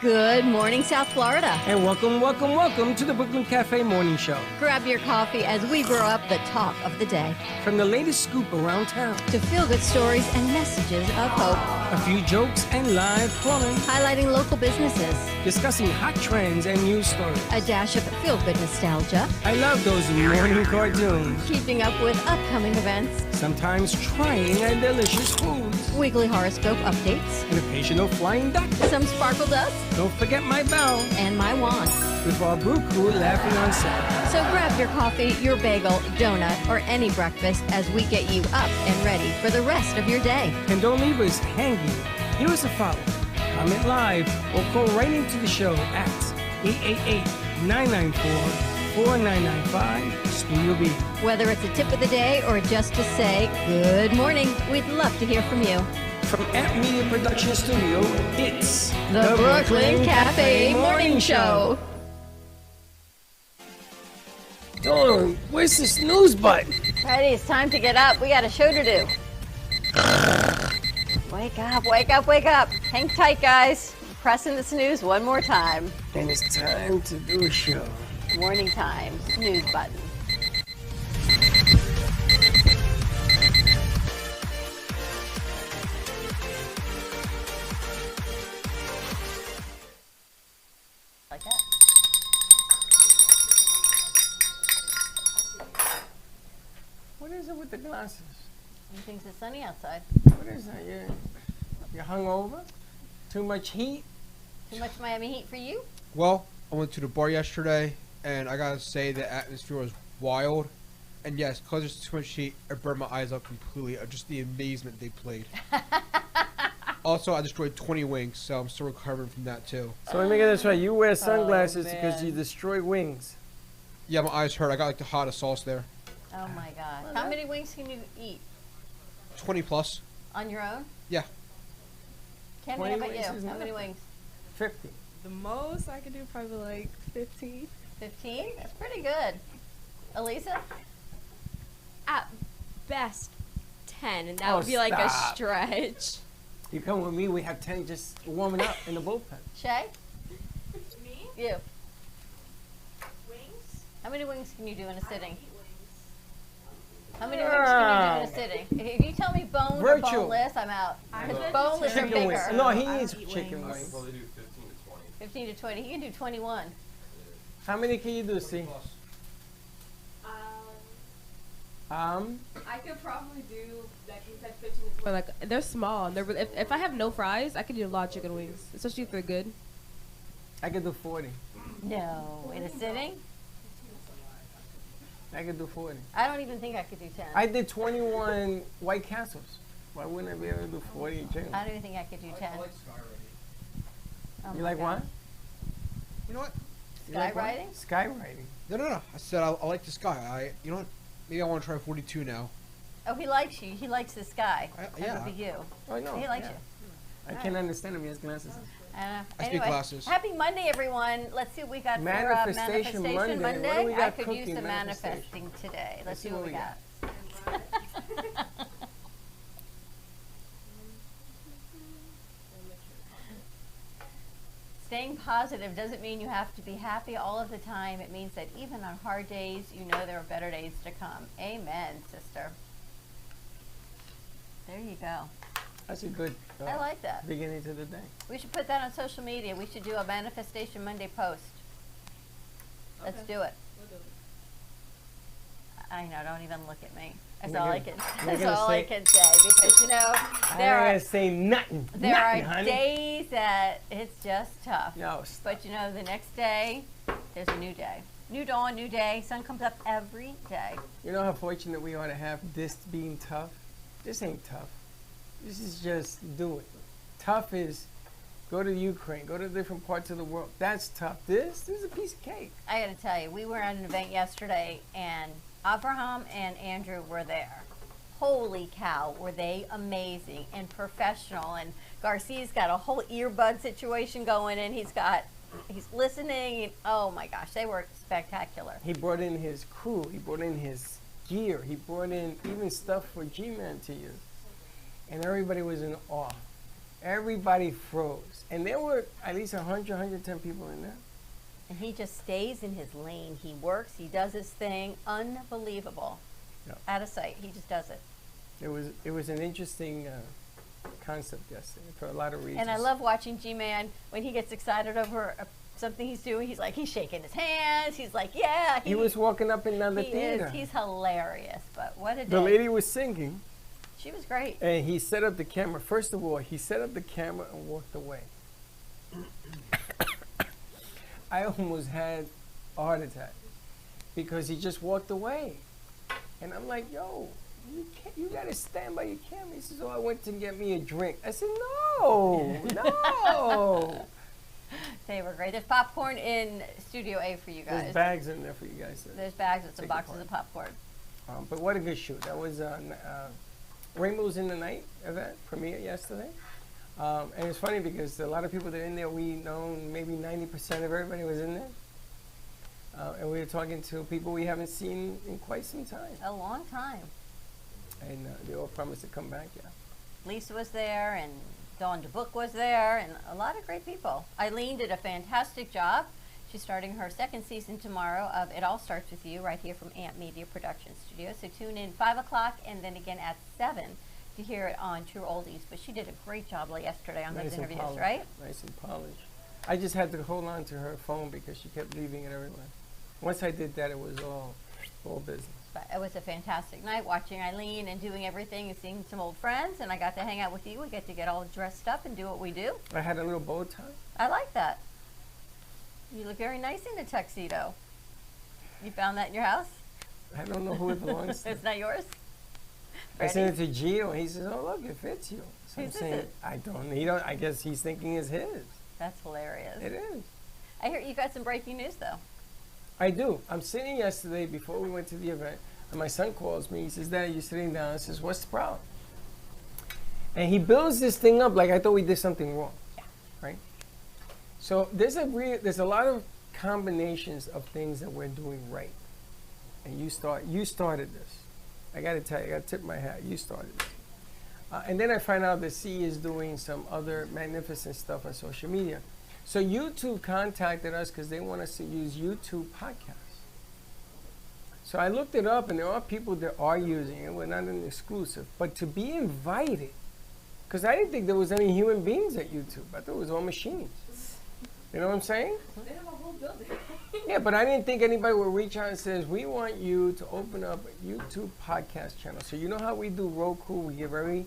Good morning, South Florida. And welcome to the Brooklyn Cafe Morning Show. Grab your coffee as we brew up the talk of the day. From the latest scoop around town to feel-good stories and messages of hope. A few jokes and live calling. Highlighting local businesses. Discussing hot trends and news stories. A dash of feel-good nostalgia. I love those morning cartoons. Keeping up with upcoming events. Sometimes trying a delicious foods. Weekly horoscope updates. An occasional flying duck. Some sparkle dust. Don't forget my bell. And my wand. With our brew crew laughing on set. So grab your coffee, your bagel, donut, or any breakfast as we get you up and ready for the rest of your day. And don't leave us hanging. Give us a follow. Comment live or call right into the show at 888-994-4995 Studio B. Whether it's a tip of the day or just to say good morning, we'd love to hear from you. From Amp Media Production Studio, it's the Brooklyn Cafe Morning Show. Dawn, where's the snooze button? Freddie, it's time to get up. We got a show to do. Wake up, wake up, wake up. Hang tight, guys. Pressing the snooze one more time. And it's time to do a show. Morning time, snooze button. Like that. What is it with the glasses? He thinks it's sunny outside. What is that? You're hungover? Too much heat? Too much Miami heat for you? Well, I went to the bar yesterday, and I gotta say the atmosphere was wild. And yes, because there's too much heat, it burned my eyes out completely. Just the amazement they played. Also, I destroyed 20 wings, so I'm still recovering from that too. So let me get this right. You wear sunglasses because you destroy wings. Yeah, my eyes hurt. I got like the hottest sauce there. Oh my God. How many wings can you eat? 20 plus. On your own? Yeah. Ken, what about you? How many wings? 50. The most I could do probably like 15. 15? That's pretty good. Elisa? At best, 10, and that would be like stop. a stretch. You come with me, we have 10 just warming up in the bullpen. Shay? Me? You? Wings? How many wings can you do in a sitting? How many wings can you do in a sitting? If you tell me bone or boneless, I'm out. Because boneless are Chicken wings. bigger. No, he eats chicken wings. Probably do 15 to 20. 15 to 20. He can do 21. How many can you do, C? I could probably do like you said 15 to 20. But like they're small. And they're if I have no fries, I could do a lot of chicken wings, especially if they're good. I could do 40. No. In a sitting? I could do 40. I don't even think I could do 10. I did 21 White Castles. Why wouldn't I be able to do 40 chicken? I don't even think I could do 10. I like skywriting. Oh You my like God. what? You know what? You like what? Skywriting? Skywriting. No. I said I like the sky. You know what? Maybe I want to try 42 now. Oh, he likes you. He likes the sky. That yeah. would be you. Oh, no. He likes yeah. you. I can't understand him. He has glasses. I speak Anyway, glasses. happy Monday, everyone. Let's see what we got for Manifestation Manifestation Monday. What do we got I could use cooking some manifestation? manifesting today. Let's see what we got. Staying positive doesn't mean you have to be happy all of the time. It means that even on hard days, you know there are better days to come. Amen, sister. There you go. That's a good I like that. beginning to the day. We should put that on social media. We should do a Manifestation Monday post. Let's do it. I know, don't even look at me. That's You're all I gonna- can. you're That's gonna all I say- can say because there I'm not are going to say nothing. there nothing, are honey. days that it's just tough. No, stop. But you know, the next day there's a new day, new dawn, new day. Sun comes up every day. You know how fortunate we are to have this being tough? This ain't tough. This is just do it. Tough is go to Ukraine, go to different parts of the world. That's tough. This is a piece of cake. I got to tell you, we were at an event yesterday, and Abraham and Andrew were there. Holy cow, were they amazing and professional. And Garcia's got a whole earbud situation going, and he's listening. And, oh my gosh, they were spectacular. He brought in his crew. He brought in his gear. He brought in even stuff for G-Man to use. And everybody was in awe. Everybody froze. And there were at least 100, 110 people in there. And he just stays in his lane. He works, he does his thing. Unbelievable. Yeah. Out of sight. He just does it. It was an interesting concept yesterday for a lot of reasons. And I love watching G-Man when he gets excited over something he's doing. He's shaking his hands. He's like, yeah. He was walking up and down the he theater. is. He's hilarious. But what a day. The lady was singing, She was great. and he set up the camera. First of all, he set up the camera and walked away. I almost had a heart attack because he just walked away. And I'm like, yo, you gotta stand by your camera. He says, oh, I went to get me a drink. I said, no, no. They were great. There's popcorn in Studio A for you guys. There's bags in there for you guys. There's bags with some Take a boxes part. of popcorn. But what a good shoot. That was Rainbows in the Night event, premiere yesterday. And it's funny because a lot of people that are in there, we know maybe 90% of everybody was in there. And we were talking to people we haven't seen in quite some time. A long time. And they all promised to come back, yeah. Lisa was there, and Dawn DeBook was there, and a lot of great people. Eileen did a fantastic job. She's starting her second season tomorrow of It All Starts With You right here from Amp Media Production Studio. So tune in 5 o'clock and then again at 7 to hear it on True Oldies. But she did a great job yesterday on those Nice and interviews, polished. right? Nice and polished. I just had to hold on to her phone because she kept leaving it everywhere. Once I did that, it was all business. But it was a fantastic night watching Eileen and doing everything and seeing some old friends. And I got to hang out with you. We get to get all dressed up and do what we do. I had a little bow tie. I like that. You look very nice in a tuxedo. You found that in your house? I don't know who it belongs to. It's not yours? I sent it to Gio, and he says, "Oh, look, it fits you." So I'm Whose is saying, it? I don't. He don't. I guess he's thinking it's his. That's hilarious. It is. I hear you got some breaking news, though. I do. I'm sitting yesterday before we went to the event, and my son calls me. He says, "Dad, you're sitting down." I says, "What's the problem?" And he builds this thing up like I thought we did something wrong, right? So there's a lot of combinations of things that we're doing right, and you started this. I got to tell you, I got to tip my hat. You started this. And then I find out that C is doing some other magnificent stuff on social media. So YouTube contacted us because they want us to use YouTube podcasts. So I looked it up, and there are people that are using it. We're not an exclusive. But to be invited, because I didn't think there was any human beings at YouTube. I thought it was all machines. You know what I'm saying? They have a whole building. Yeah, but I didn't think anybody would reach out and says, we want you to open up a YouTube podcast channel. So you know how we do Roku? We give every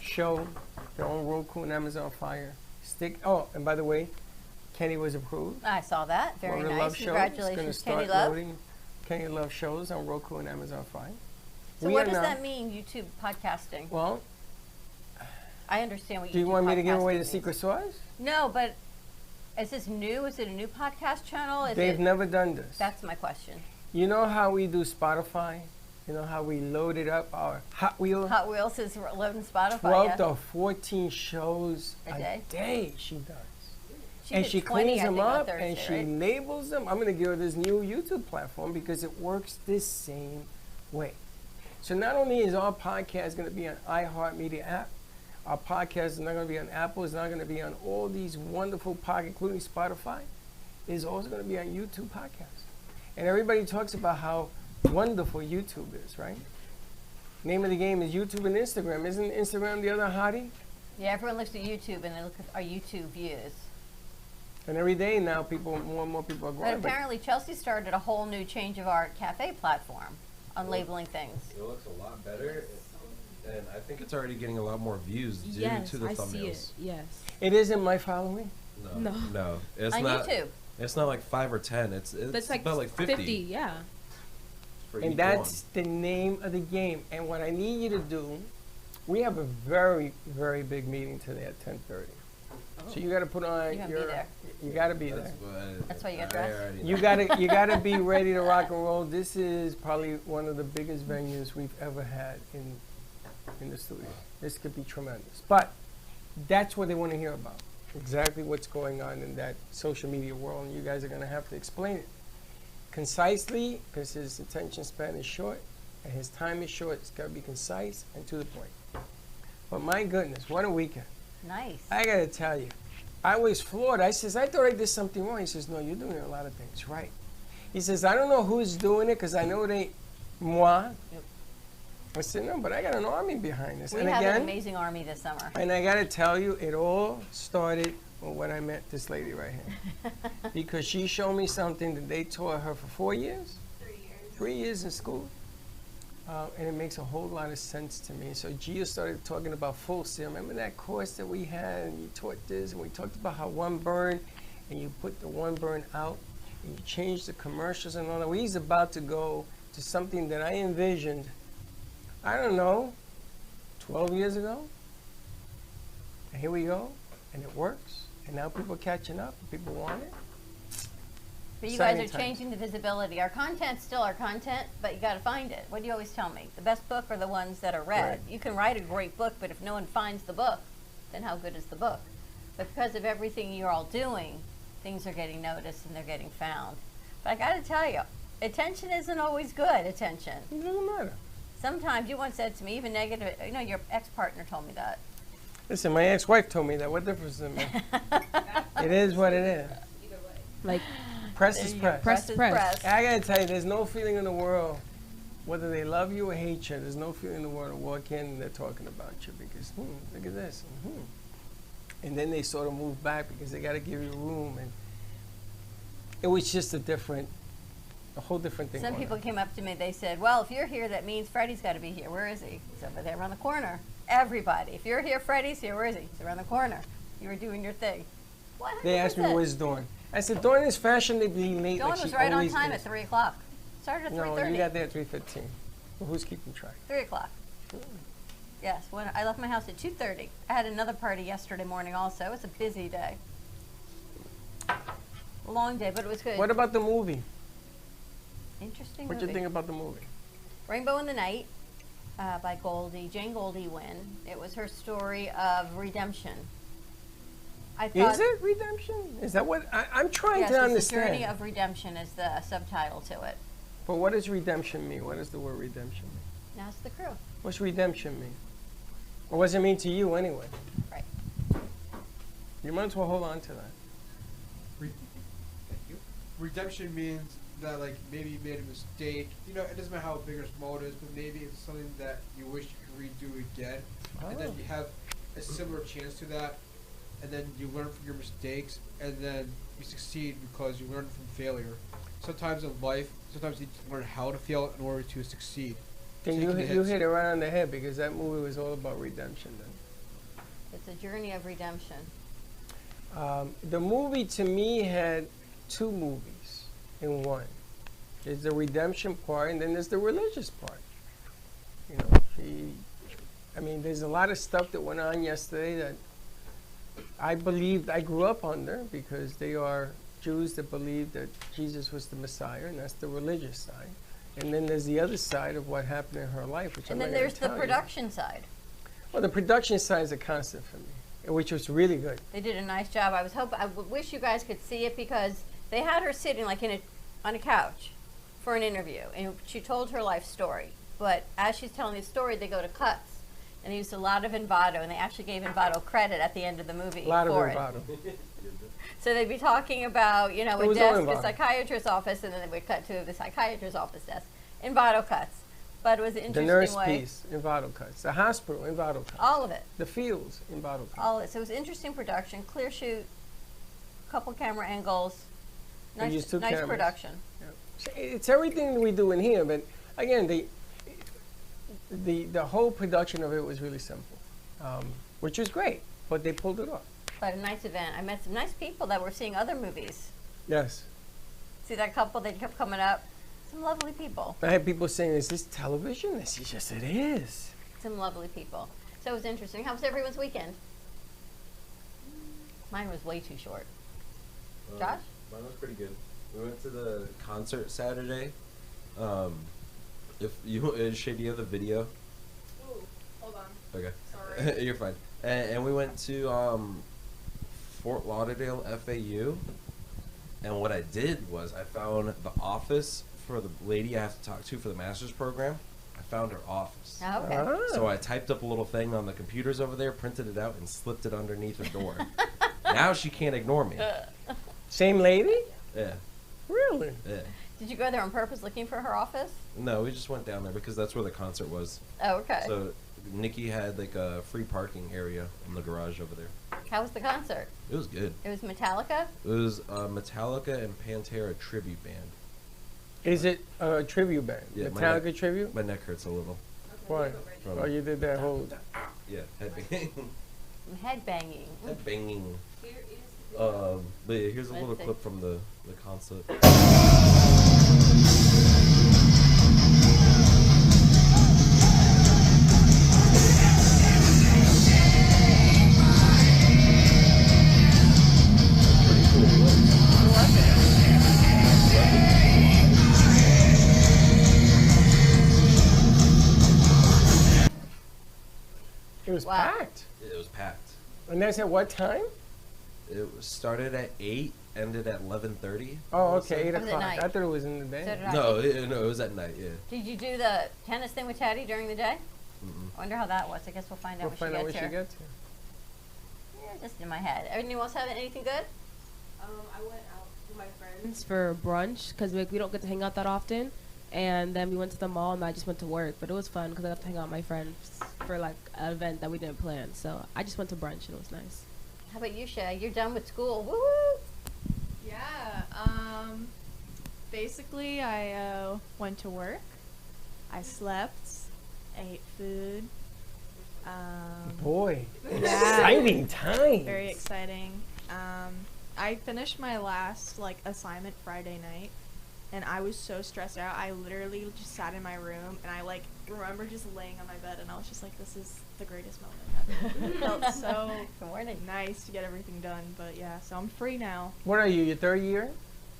show their own Roku and Amazon Fire stick. Oh, and by the way, Kenny was approved. I saw that. Very One of the nice. Love shows. Congratulations, Gonna Kenny start Love. loading Kenny Love shows on Roku and Amazon Fire. So We what are does now- that mean, YouTube podcasting? Well, I understand what do you YouTube want me to give away podcasting the means. secret sauce? No, but is this new? Is it a new podcast channel? Is They've it, never done this. That's my question. You know how we do Spotify? You know how we loaded up our Hot Wheel? Hot Wheels is loading Spotify. 12 yeah. to 14 shows A day? she does. She And did she 20, cleans I them think, on up Thursday, and she right? labels them. I'm going to give her this new YouTube platform because it works the same way. So not only is our podcast going to be on iHeartMedia app, our podcast is not going to be on Apple, it's not going to be on all these wonderful podcasts, including Spotify. It's also going to be on YouTube podcasts. And everybody talks about how wonderful YouTube is, right? Name of the game is YouTube and Instagram. Isn't Instagram the other hottie? Yeah, everyone looks at YouTube and they look at our YouTube views. And every day now, more and more people are But going. apparently Chelsea started a whole new Change of Art cafe platform on labeling things. It looks a lot better, and I think it's already getting a lot more views due Yes, to the I thumbnails. see it. Yes. It isn't my following. No. no, it's On not. YouTube. It's not like 5 or 10. It's That's like about like 50. Yeah. for And each that's the name of the game. And what I need you to do, we have a very, very big meeting today at 10:30. So you got to put on You're gonna be your. there. You got to be one. there. That's why you got I dressed? already You gotta be ready to rock and roll. This is probably one of the biggest venues we've ever had in the studio. This could be tremendous. But that's what they want to hear about. Exactly what's going on in that social media world, and you guys are gonna have to explain it concisely, because his attention span is short and his time is short. It's gotta be concise and to the point. But my goodness, what a weekend! Nice. I gotta tell you, I was floored. I says, I thought I did something wrong. He says, no, you're doing a lot of things right. He says, I don't know who's doing it because I know it ain't moi. I said, no, but I got an army behind this. We And have an again, amazing army this summer. and I gotta tell you, it all started when I met this lady right here. Because she showed me something that they taught her for 4 years? 3 years in school. And it makes a whole lot of sense to me. So Gia started talking about full seal. Remember that course that we had, and you taught this, and we talked about how one burn, and you put the one burn out, and you change the commercials and all that. Well, he's about to go to something that I envisioned, I don't know, 12 years ago. And here we go, and it works. And now people are catching up, and people want it. But you guys are Exciting times. changing the visibility. Our content's still our content, but you got to find it. What do you always tell me? The best book are the ones that are read. Right. You can write a great book, but if no one finds the book, then how good is the book? But because of everything you're all doing, things are getting noticed and they're getting found. But I got to tell you, attention isn't always good attention. It doesn't matter. Sometimes you once said to me, even negative, you know, your ex-partner told me that. Listen, my ex-wife told me that. What difference does it make? It is what it is. Like, Press is press. Press. is press. I gotta tell you, there's no feeling in the world, whether they love you or hate you, there's no feeling in the world to walk in and they're talking about you because, look at this. And then they sort of move back because they gotta give you room. And it was just a whole different thing. Some going people on. came up to me, they said, well, if you're here, that means Freddie's got to be here. Where is he? He's over there around the corner. Everybody. If you're here, Freddie's here. Where is he? He's around the corner. You were doing your thing. What? They asked me, where's Dawn? I said, Dawn is fashionably late Dawn like was she right on always time is. at 3 o'clock. Started at No, 3:30. you got there at 3:15. Well, who's keeping track? 3 o'clock. Yes, when I left my house at 2:30. I had another party yesterday morning also. It was a busy day. A long day, but it was good. What about the movie? Interesting What movie. you think about the movie? Rainbow in the Night by Goldie, Jane Goldie Wynn. It was her story of redemption. I thought, Is it redemption? Is that what I'm trying yes, to it's understand? The Journey of Redemption is the subtitle to it. But what does redemption mean? What does the word redemption mean? Now it's the crew. What's redemption mean? Or what does it mean to you anyway? Right. You might as well hold on to that. Redemption means that, like, maybe you made a mistake. You know, it doesn't matter how big or small it is, but maybe it's something that you wish you could redo again. And then Oh. you have a similar chance to that. And then you learn from your mistakes. And then you succeed because you learn from failure. Sometimes in life, sometimes you need to learn how to fail in order to succeed. Then Taking you the hit hits. it right on the head because that movie was all about redemption then. It's a journey of redemption. The movie to me had two movies in one. There's the redemption part and then there's the religious part. You know, there's a lot of stuff that went on yesterday that I grew up under because they are Jews that believe that Jesus was the Messiah, and that's the religious side. And then there's the other side of what happened in her life, which And I'm then not gonna there's the tell you. production side. Well, the production side is a constant for me, which was really good. They did a nice job. I wish you guys could see it because they had her sitting like on a couch for an interview, and she told her life story. But as she's telling the story, they go to cuts, and they used a lot of Envato, and they actually gave Envato credit at the end of the movie A lot of for it. bravado. So they'd be talking about, It a was all desk, a Envato. psychiatrist's office, and then they would cut to the psychiatrist's office desk. Envato cuts. But it was an The interesting nurse way. piece, Envato cuts. The hospital, Envato cuts. All of it. The fields, Envato cuts. All of it. So it was interesting production, clear shoot, couple camera angles, They nice, used two nice cameras. production. So it's everything we do in here, but again, the whole production of it was really simple, which was great, but they pulled it off. But a nice event. I met some nice people that were seeing other movies. Yes. See that couple? They kept coming up. Some lovely people. I had people saying, is this television? This is just, it is. Some lovely people. So it was interesting. How was everyone's weekend? Mine was way too short. Josh? Mine was pretty good. We went to the concert Saturday. If you Shay, do you have the video? Ooh, hold on. Okay. Sorry. You're fine. And we went to Fort Lauderdale FAU. And what I did was I found the office for the lady I have to talk to for the master's program. I found her office. Oh, okay. Ah. So I typed up a little thing on the computers over there, printed it out, and slipped it underneath her door. Now she can't ignore me. Same lady? Yeah, Really? yeah. Did you go there on purpose looking for her office? No, we just went down there because that's where the concert was. Oh, okay. So Nikki had like a free parking area in the garage over there. How was the concert? It was good. It was Metallica? It was Metallica and Pantera tribute band. Is it a tribute band? Yeah, my Metallica neck- tribute? My neck hurts a little. Why? From Oh, you did that whole. yeah, headbanging. Headbanging. Headbanging. But yeah, here's a Let's little see. clip from the concert. It was Wow. packed. It was packed. And that's at what time? Started at 8, ended at 11:30. Oh, okay, 8 Was it o'clock. night? I thought it was in the day. So did I. No, it was at night. Yeah. Did you do the tennis thing with Teddy during the day? Mm-mm. I wonder how that was. I guess we'll find out We'll when find she out gets when she here. gets here. Yeah, just in my head. Anyone else have anything good? I went out with my friends for brunch because we don't get to hang out that often. And then we went to the mall and I just went to work. But it was fun because I got to hang out with my friends for like an event that we didn't plan. So I just went to brunch and it was nice. How about you, Shay? You're done with school. Woo woo! Yeah. Basically, I went to work. I slept, ate food. Boy, Yeah. exciting times. Very exciting. I finished my last assignment Friday night, and I was so stressed out. I literally just sat in my room, and I remember just laying on my bed, and I was just like, "This is the greatest moment ever." It felt so Good morning. nice to get everything done. But yeah, so I'm free now. What are you, your third year?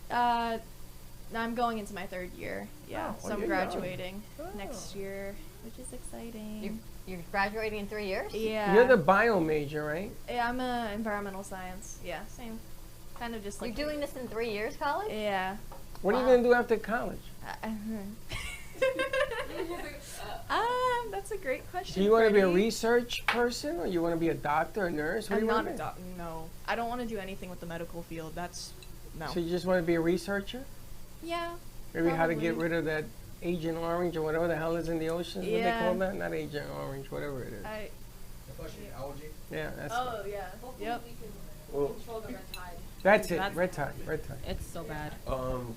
I'm going into my third year. Yeah, Oh, so I'm you're young. graduating Oh. next year, which is exciting. You're graduating in 3 years? Yeah. You're the bio major, right? Yeah, I'm a environmental science. Yeah, same. Kind of just You're doing this in 3 years, college? Yeah. What are you Wow. going to do after college? That's a great question. Do you want to be a Freddie. research person, or you want to be a doctor, a nurse? What do I'm you not want a to doc. No, I don't want to do anything with the medical field. That's no. So you just want to be a researcher? Yeah. Maybe how to get Probably. rid of that Agent Orange or whatever the hell is in the ocean? What they Yeah. call that? Not Agent Orange, whatever it is. Yeah, that's yeah. Yep. Well, Control the red tide. that's it. That's- Red tide, red tide. It's so bad.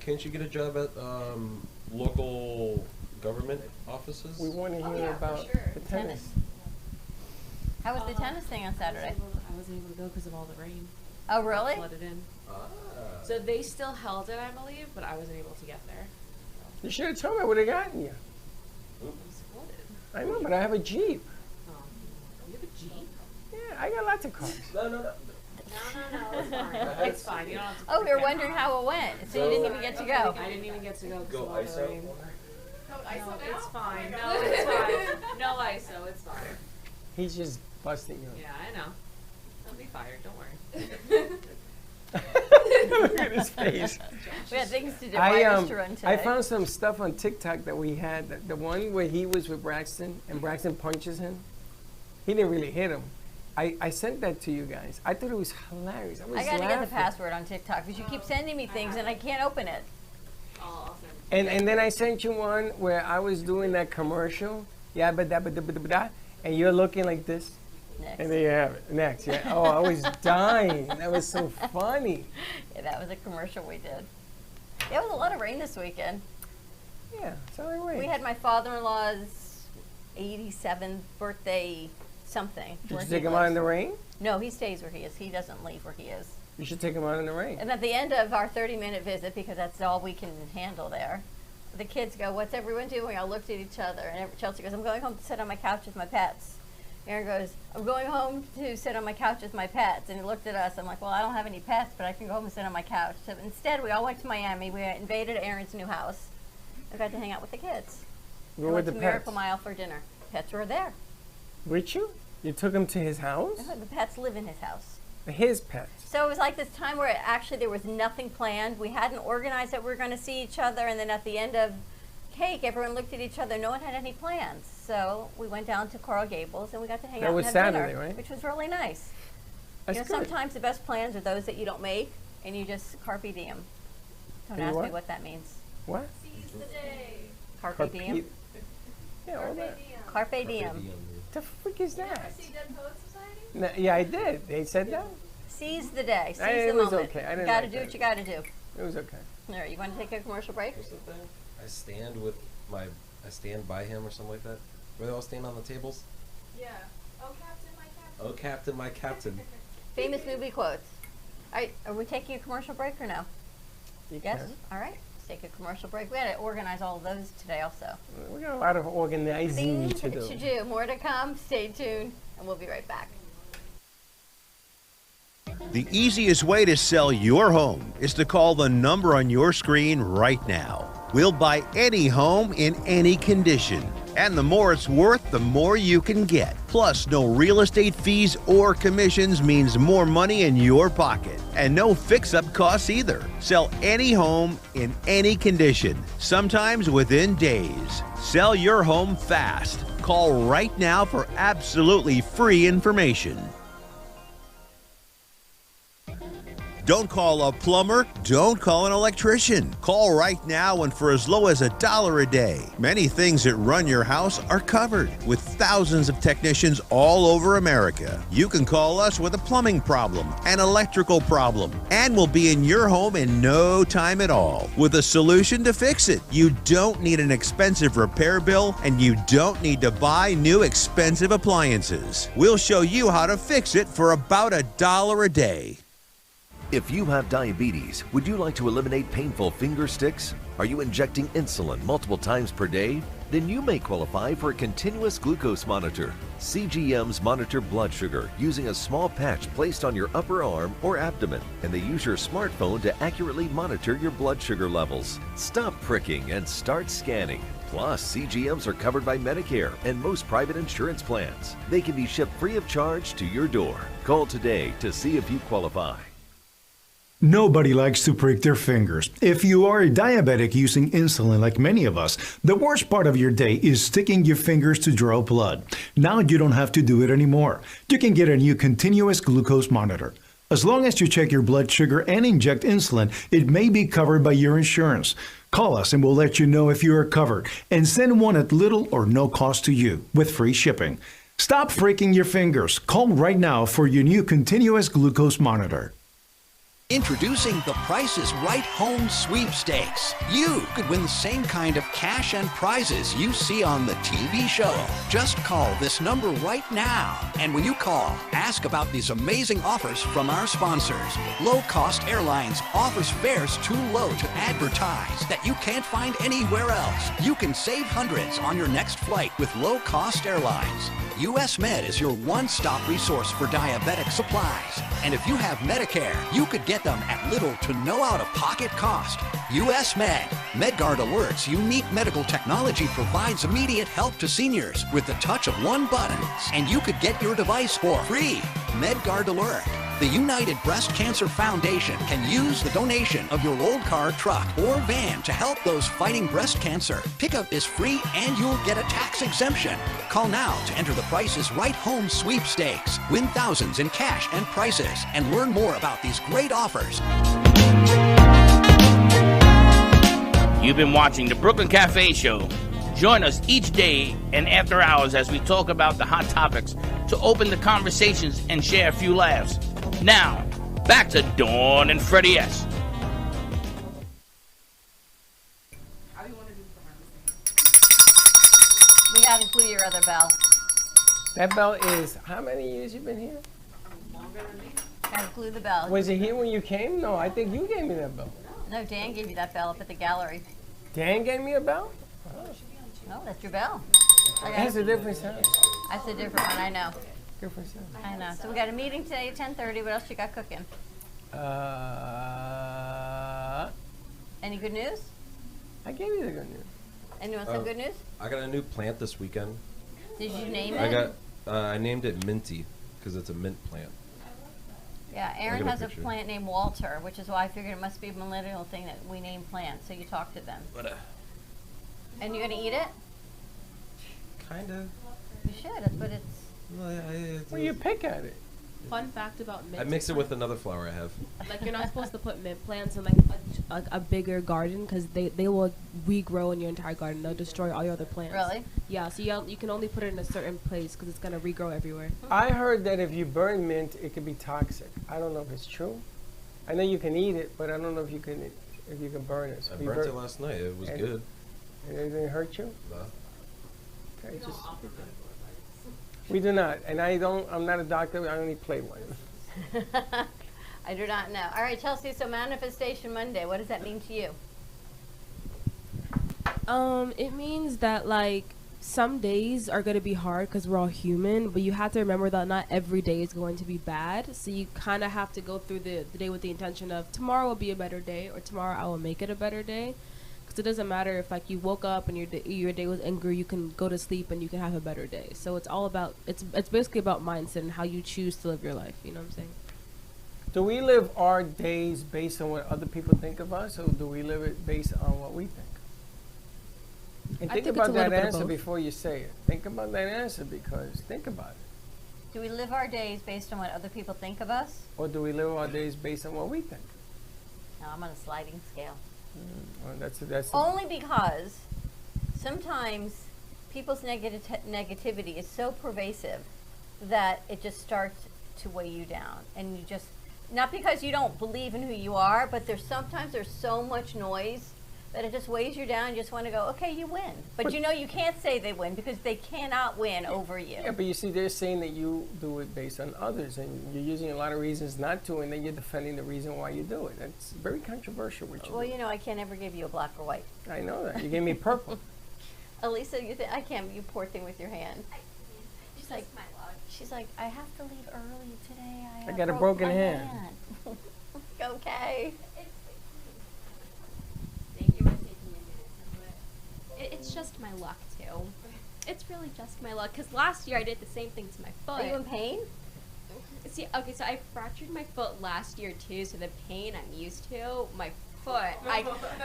can't you get a job at local government offices? We want to Oh, hear yeah, for about sure. the Tennis. tennis. How was the tennis thing on Saturday? I wasn't able to go because of all the rain. Oh, really? Flooded in. Ah. So they still held it, I believe, but I wasn't able to get there. You should have told me I would have gotten you. It was flooded. I know, but I have a Jeep. Oh, you have a Jeep? Yeah, I got lots of cars. No. No, it's fine. It's fine. You don't have to. Oh, we were freak out. wondering how it went, so you didn't even get to go. I didn't even get to go because Go of all the ISO. rain. No, it's fine. No, it's fine. No ISO, it's fine. He's just busting you. Yeah, I know. I'll be fired. Don't worry. Look at his face. We had things to do. I Wires to run today. I found some stuff on TikTok that we had. The one where he was with Braxton and Braxton punches him. He didn't really hit him. I sent that to you guys. I thought it was hilarious. I was I gotta get laughing. the password on TikTok because you keep sending me things and I can't open it. I'll send And then I sent you one where I was doing that commercial. Yeah, but that, and you're looking like this. Next. And there you have it. Next, yeah. Oh, I was dying. That was so funny. Yeah, that was a commercial we did. There was a lot of rain this weekend. Yeah, so anyway. We had my father-in-law's 87th birthday something. Did where you he take him out in lives. the rain? No, he stays where he is. He doesn't leave where he is. You should take him out in the rain. And at the end of our 30-minute visit, because that's all we can handle there, the kids go, "What's everyone doing?" I looked at each other, and Chelsea goes, "I'm going home to sit on my couch with my pets." Aaron goes, "I'm going home to sit on my couch with my pets." And he looked at us. I'm like, "Well, I don't have any pets, but I can go home and sit on my couch." So instead, we all went to Miami. We invaded Aaron's new house. I got to hang out with the kids. Where I were went the to pets? Miracle Mile for dinner. Pets were there. With you? You took him to his house? The pets live in his house. His pets. So it was like this time where actually there was nothing planned. We hadn't organized that we were going to see each other, and then at the end of cake, everyone looked at each other. No one had any plans. So we went down to Coral Gables and we got to hang That out was and have Saturday, dinner, right? which was really nice. That's you know, good. sometimes the best plans are those that you don't make and you just carpe diem. Don't You ask me what? what that means. What? Seize the day. Carpe diem? Yeah, all that. Carpe diem. The frick is that? See Dead Poets Society? No, yeah, I did. They said that? Seize the day. Seize It the was moment. okay. I didn't You gotta like do that. what you gotta do. It was okay. All right, you want to take a commercial break? Here's the thing. I stand by him or something like that. Where they all stand on the tables. Yeah. Oh, Captain, my Captain. Oh, Captain, my Captain. Famous movie quotes. All right, are we taking a commercial break or no? You Yes? can. All right, let's take a commercial break. We had to organize all of those today also. We got a lot of organizing Things to to do. do. More to come. Stay tuned, and we'll be right back. The easiest way to sell your home is to call the number on your screen right now. We'll buy any home in any condition. And the more it's worth, the more you can get. Plus, no real estate fees or commissions means more money in your pocket. And no fix-up costs either. Sell any home in any condition, sometimes within days. Sell your home fast. Call right now for absolutely free information. Don't call a plumber. Don't call an electrician. Call right now and for as low as $1 a day. Many things that run your house are covered with thousands of technicians all over America. You can call us with a plumbing problem, an electrical problem, and we'll be in your home in no time at all with a solution to fix it. You don't need an expensive repair bill and you don't need to buy new expensive appliances. We'll show you how to fix it for about $1 a day. If you have diabetes, would you like to eliminate painful finger sticks? Are you injecting insulin multiple times per day? Then you may qualify for a continuous glucose monitor. CGMs monitor blood sugar using a small patch placed on your upper arm or abdomen, and they use your smartphone to accurately monitor your blood sugar levels. Stop pricking and start scanning. Plus, CGMs are covered by Medicare and most private insurance plans. They can be shipped free of charge to your door. Call today to see if you qualify. Nobody likes to prick their fingers. If you are a diabetic using insulin like many of us, the worst part of your day is sticking your fingers to draw blood. Now you don't have to do it anymore. You can get a new continuous glucose monitor. As long as you check your blood sugar and inject insulin, it may be covered by your insurance. Call us and we'll let you know if you are covered, and send one at little or no cost to you with free shipping. Stop freaking your fingers. Call right now for your new continuous glucose monitor. Introducing the Price is Right Home Sweepstakes. You could win the same kind of cash and prizes you see on the TV show. Just call this number right now. And when you call, ask about these amazing offers from our sponsors. Low Cost Airlines offers fares too low to advertise that you can't find anywhere else. You can save hundreds on your next flight with Low Cost Airlines. US Med is your one-stop resource for diabetic supplies. And if you have Medicare, you could get them at little to no out-of-pocket cost. US Med. MedGuard Alert's unique medical technology provides immediate help to seniors with the touch of one button. And you could get your device for free. MedGuard Alert. The United Breast Cancer Foundation can use the donation of your old car, truck, or van to help those fighting breast cancer. Pickup is free and you'll get a tax exemption. Call now to enter the Price is Right Home Sweepstakes. Win thousands in cash and prizes and learn more about these great offers. You've been watching the Brooklyn Cafe Show. Join us each day and after hours as we talk about the hot topics to open the conversations and share a few laughs. Now, back to Dawn and Freddie S. We gotta include your other bell. That bell is, how many years you been here? Gotta include the bell. Was it here when you came? No, I think you gave me that bell. No, Dan gave you that bell up at the gallery. Dan gave me a bell? No, that's your bell. It has a different sound. That's a different one, I know. Different sound. I know. So we got a meeting today at 10:30. What else you got cooking? Any good news? I gave you the good news. Anyone some good news? I got a new plant this weekend. Did you name it? I named it Minty because it's a mint plant. Yeah, I Aaron got a has a picture. plant named Walter, which is why I figured it must be a millennial thing that we name plants. So you talk to them. And you're gonna eat it? Kinda. You should. That's what it's. Well, you pick at it. Fun fact about mint. I mix it with another flower I have. Like you're not supposed to put mint plants in like a bigger garden because they will regrow in your entire garden. They'll destroy all your other plants. Really? Yeah. So you can only put it in a certain place because it's gonna regrow everywhere. I heard that if you burn mint, it can be toxic. I don't know if it's true. I know you can eat it, but I don't know if you can burn it. So I if you burnt it last night. It was good. And it didn't hurt you? No. Okay, just. We do not, and I'm not a doctor. I only play one. I do not know. All right, Chelsea. So Manifestation Monday. What does that mean to you? It means that like some days are gonna be hard because we're all human, but you have to remember that not every day is going to be bad. So you kind of have to go through the day with the intention of tomorrow will be a better day, or tomorrow I will make it a better day. Because it doesn't matter if like you woke up and your day was angry, you can go to sleep and you can have a better day. So it's all about it's basically about mindset and how you choose to live your life. You know what I'm saying? Do we live our days based on what other people think of us, or do we live it based on what we think? And think about that answer before you say it. Think about that answer because think about it. Do we live our days based on what other people think of us? Or do we live our days based on what we think? No, I'm on a sliding scale. Well, that's Only because sometimes people's negativity is so pervasive that it just starts to weigh you down, and you just not because you don't believe in who you are, but sometimes there's so much noise that it just weighs you down. You just want to go, okay, you win, but you know you can't say they win because they cannot win over you. Yeah, but you see, they're saying that you do it based on others, and you're using a lot of reasons not to, and then you're defending the reason why you do it. That's very controversial. Well, you know, I can't ever give you a black or white. I know that. You gave me purple. Elisa, you think I can't? You poor thing with your hand. She's like, I have to leave early today. I got a broken hand. Okay. Thank you for taking a minute. It's just my luck too. It's really just my luck because last year I did the same thing to my foot. Are you in pain? See, okay, so I fractured my foot last year too, so the pain I'm used to, my foot.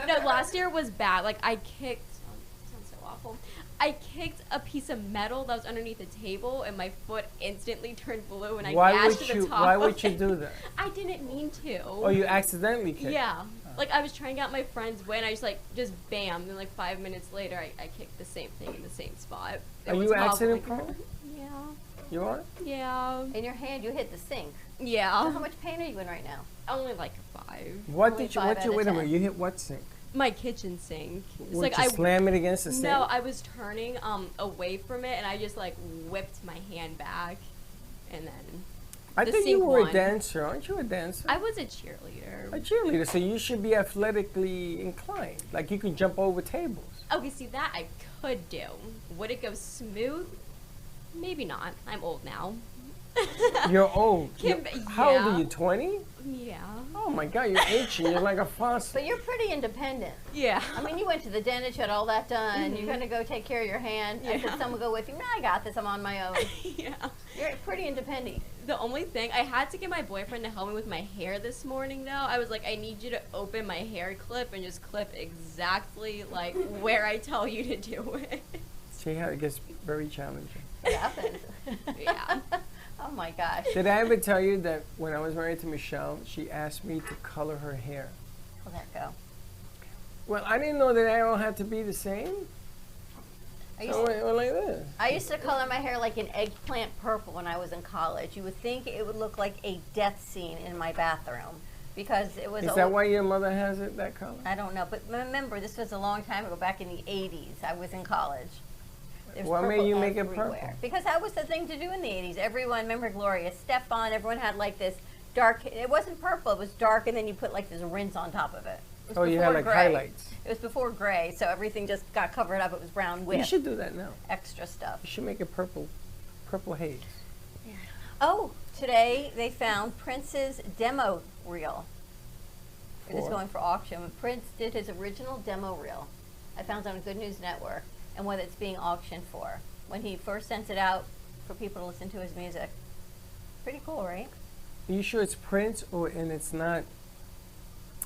No, last year was bad. Like I kicked. Sounds so awful. I kicked a piece of metal that was underneath the table, and my foot instantly turned blue, and I dashed to the top. Why would you do that? I didn't mean to. Oh, you accidentally kicked? Yeah. Like, I was trying out my friend's way, and I just bam. Then, like, 5 minutes later, I kicked the same thing in the same spot. Are you accident prone? Yeah. You are? Yeah. In your hand, you hit the sink. Yeah. So how much pain are you in right now? Only like 5. Wait a minute, you hit what sink? My kitchen sink. It's Would like you slam it against the sink? No, I was turning away from it, and I just like whipped my hand back, and then I think you were a dancer. Aren't you a dancer? I was a cheerleader. A cheerleader, so you should be athletically inclined. Like you can jump over tables. Okay, see that I could do. Would it go smooth? Maybe not. I'm old now. You're old. How old are you? 20? Yeah. Oh my God, you're ancient. You're like a fossil. But you're pretty independent. Yeah. I mean, you went to the dentist, you had all that done. You're gonna go take care of your hand. I said, someone go with you. No, I got this. I'm on my own. Yeah. You're pretty independent. The only thing, I had to get my boyfriend to help me with my hair this morning, though. I was like, I need you to open my hair clip and just clip exactly like where I tell you to do it. See how it gets very challenging. It happens. Yeah. Oh my gosh. Did I ever tell you that when I was married to Michelle, she asked me to color her hair? How'd that go? Well, I didn't know that they all had to be the same. So it went like this. I used to color my hair like an eggplant purple when I was in college. You would think it would look like a death scene in my bathroom because it was. Is that why your mother has it that color? I don't know, but remember, this was a long time ago, back in the 80s. I was in college. What made you make it purple? Because that was the thing to do in the 80s. Everyone, remember Gloria Estefan, everyone had like this dark, it wasn't purple, it was dark, and then you put like this rinse on top of it. Oh, you had like highlights. It was before gray, so everything just got covered up. It was brown with. You should do that now. Extra stuff. You should make it purple haze. Yeah. Oh, today they found Prince's demo reel. It is going for auction. Prince did his original demo reel. I found it on Good News Network, and what it's being auctioned for. When he first sent it out for people to listen to his music. Pretty cool, right? Are you sure it's Prince, and it's not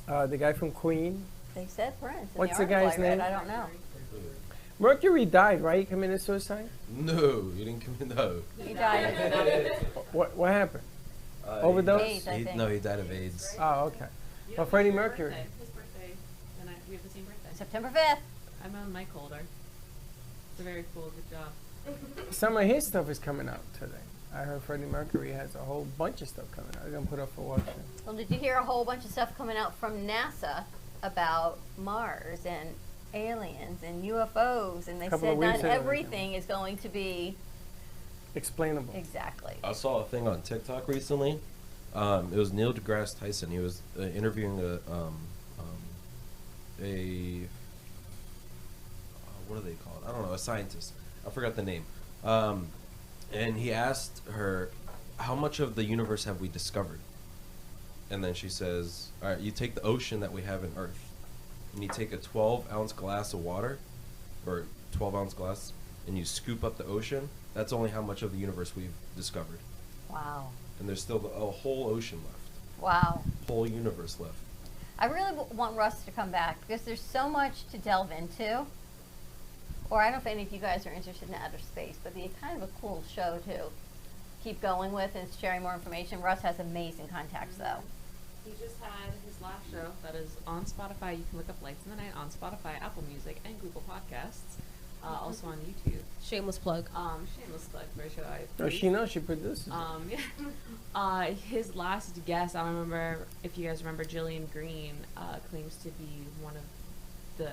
the guy from Queen? They said Prince. What's the guy's name? I don't know. Mercury died, right? He committed suicide? No, he didn't commit. No. He died. What happened? Uh, Overdose? AIDS, I think. No, he died of AIDS. Oh, okay. Well, Freddie Mercury. His birthday. And we have the same birthday. September 5th. I'm on Mike Holder. It's a very cool, good job. Some of his stuff is coming out today. I heard Freddie Mercury has a whole bunch of stuff coming out. They're going to put up for auction. Well, did you hear a whole bunch of stuff coming out from NASA about Mars and aliens and UFOs? And they Couple said of not weeks ago, everything is going to be Explainable. exactly. I saw a thing on TikTok recently. It was Neil deGrasse Tyson. He was interviewing what are they called? I don't know, a scientist. I forgot the name. And he asked her, how much of the universe have we discovered? And then she says, all right, you take the ocean that we have in Earth, and you take a 12-ounce glass of water, or 12-ounce glass, and you scoop up the ocean. That's only how much of the universe we've discovered. Wow. And there's still a whole ocean left. Wow. Whole universe left. I really want Russ to come back because there's so much to delve into. Or I don't know if any of you guys are interested in outer space, but it'd be kind of a cool show to keep going with and sharing more information. Russ has amazing contacts, though. He just had his live show that is on Spotify. You can look up Lights in the Night on Spotify, Apple Music, and Google Podcasts. Also on YouTube. Shameless plug. Shameless plug for a show I Oh, produced. she knows, she produces. Yeah. His last guest, I remember, if you guys remember, Jillian Green claims to be one of the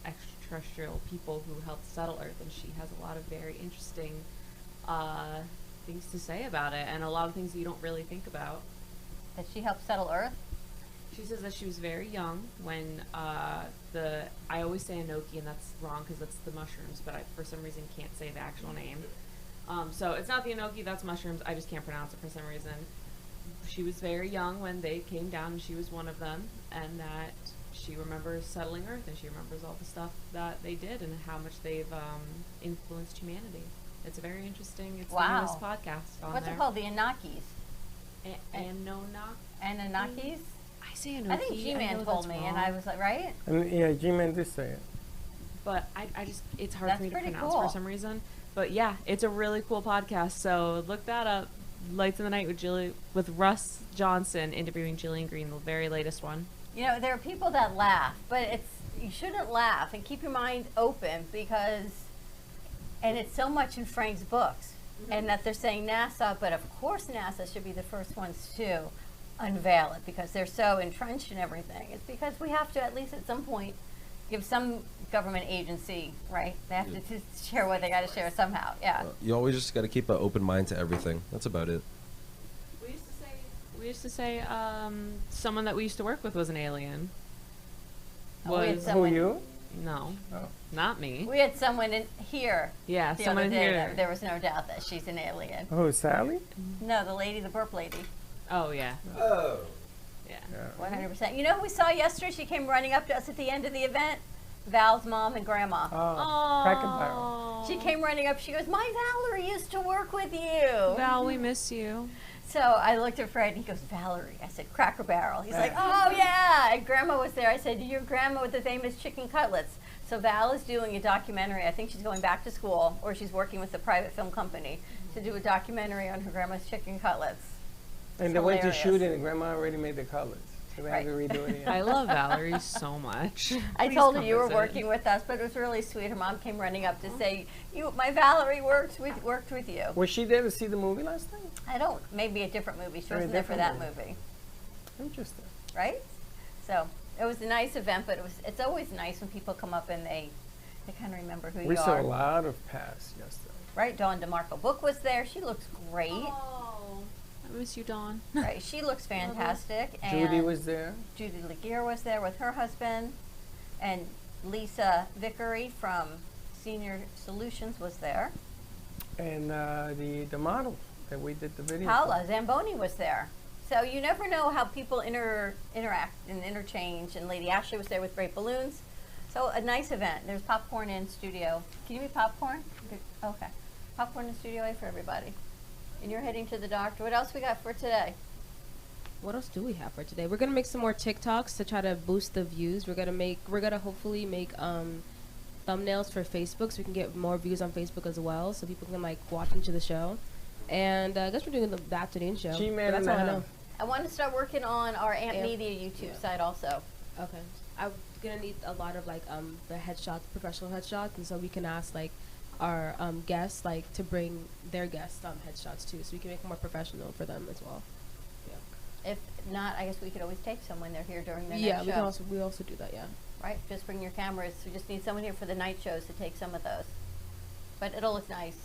extraterrestrial people who helped settle Earth, and she has a lot of very interesting things to say about it, and a lot of things that you don't really think about. That she helped settle Earth? She says that she was very young when I always say enoki, and that's wrong because that's the mushrooms, but I for some reason can't say the actual name. So it's not the enoki, that's mushrooms. I just can't pronounce it for some reason. She was very young when they came down, and she was one of them, and that she remembers settling Earth, and she remembers all the stuff that they did and how much they've influenced humanity. It's a very interesting, it's the newest podcast on What's there. it called? The Anakis? Anunnakis? I say Enoki. I think G-Man told me, and I was like, right? Yeah, G-Man did say it. But I just, it's hard That's for me to pretty pronounce cool. for some reason. But yeah, it's a really cool podcast. So look that up. Lights in the Night with Russ Johnson interviewing Jillian Green, the very latest one. You know, there are people that laugh, but you shouldn't laugh and keep your mind open because, and it's so much in Frank's books, and that they're saying NASA, but of course NASA should be the first ones to unveil it because they're so entrenched in everything. It's because we have to, at least at some point, give some government agency, right? They have to share what they got to share somehow. Yeah. You always just got to keep an open mind to everything. That's about it. We used to say someone that we used to work with was an alien. Oh, we had Was someone- Who, you? No, Oh. not me. We had someone in here. Yeah, the someone other in day here. that there was no doubt that she's an alien. Oh, Sally? No, the lady, the burp lady. Oh yeah. Oh. Yeah. 100%. You know who we saw yesterday? She came running up to us at the end of the event. Val's mom and grandma. Oh, Cracker Barrel. She came running up. She goes, "My Valerie used to work with you." Val, we miss you. So I looked at Fred and he goes, "Valerie." I said, "Cracker Barrel." He's like, "Oh yeah." And Grandma was there. I said, "Your grandma with the famous chicken cutlets." So Val is doing a documentary. I think she's going back to school, or she's working with a private film company to do a documentary on her grandma's chicken cutlets. And It's they went to hilarious. shoot it, and Grandma already made the colors. So they Right. had to redo it again. I love Valerie so much. I Please told her come you were visit. working with us, but it was really sweet. Her mom came running up to say, my Valerie worked with you." Was she there to see the movie last night? I don't. Maybe a different movie. She Very wasn't there for that different movie, Interesting. right? So it was a nice event, but it's always nice when people come up and they kind of remember who We you saw are. a lot of past yesterday. Right? Dawn DeMarco Book was there. She looks great. Oh, I miss you, Dawn. Right? She looks fantastic. And Judy was there. Judy Laguerre was there with her husband, and Lisa Vickery from Senior Solutions was there. And the model that we did the video. Paula Zamboni was there. So you never know how people interact and interchange. And Lady Ashley was there with great balloons. So a nice event. There's popcorn in Studio. Can you eat popcorn? Okay. Popcorn in Studio A for everybody. And you're heading to the doctor. What else we got for today? What else do we have for today? We're gonna make some more TikToks to try to boost the views. We're gonna hopefully make thumbnails for Facebook, so we can get more views on Facebook as well, so people can like watch into the show. And I guess we're doing the afternoon show. G-Man That's in all the I know. house. I want to start working on our Amp Yeah. Media YouTube site also. Okay. I'm gonna need a lot of like the headshots, professional headshots, and so we can ask like our guests like to bring their guests headshots too, so we can make it more professional for them as well. If not, I guess we could always take someone. They're here during their Yeah, night we show. can also do that. Yeah. Right? Just bring your cameras. We just need someone here for the night shows to take some of those. But it'll look nice.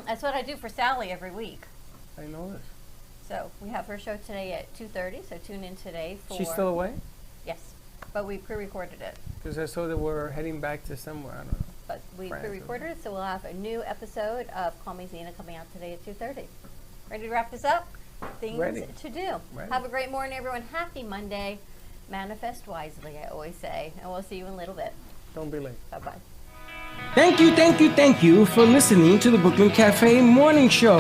That's what I do for Sally every week. I know this. So we have her show today at 2:30. So tune in today for. She's still away? Yes, but we pre-recorded it. Because I saw that we're heading back to somewhere. I don't know. But we France or pre-recorded it, so we'll have a new episode of Call Me Zena coming out today at 2:30. Ready to wrap this up? Things Ready. to do. Ready. Have a great morning, everyone. Happy Monday. Manifest wisely, I always say. And we'll see you in a little bit. Don't be late. Bye-bye. Thank you for listening to the Brooklyn Cafe Morning Show.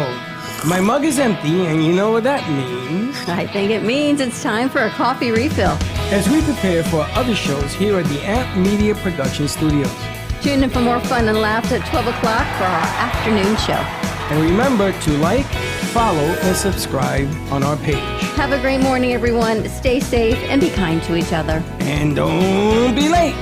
My mug is empty, and you know what that means. I think it means it's time for a coffee refill. As we prepare for other shows here at the Amp Media Production Studios. Tune in for more fun and laughs at 12 o'clock for our afternoon show. And remember to like, follow, and subscribe on our page. Have a great morning, everyone. Stay safe and be kind to each other. And don't be late.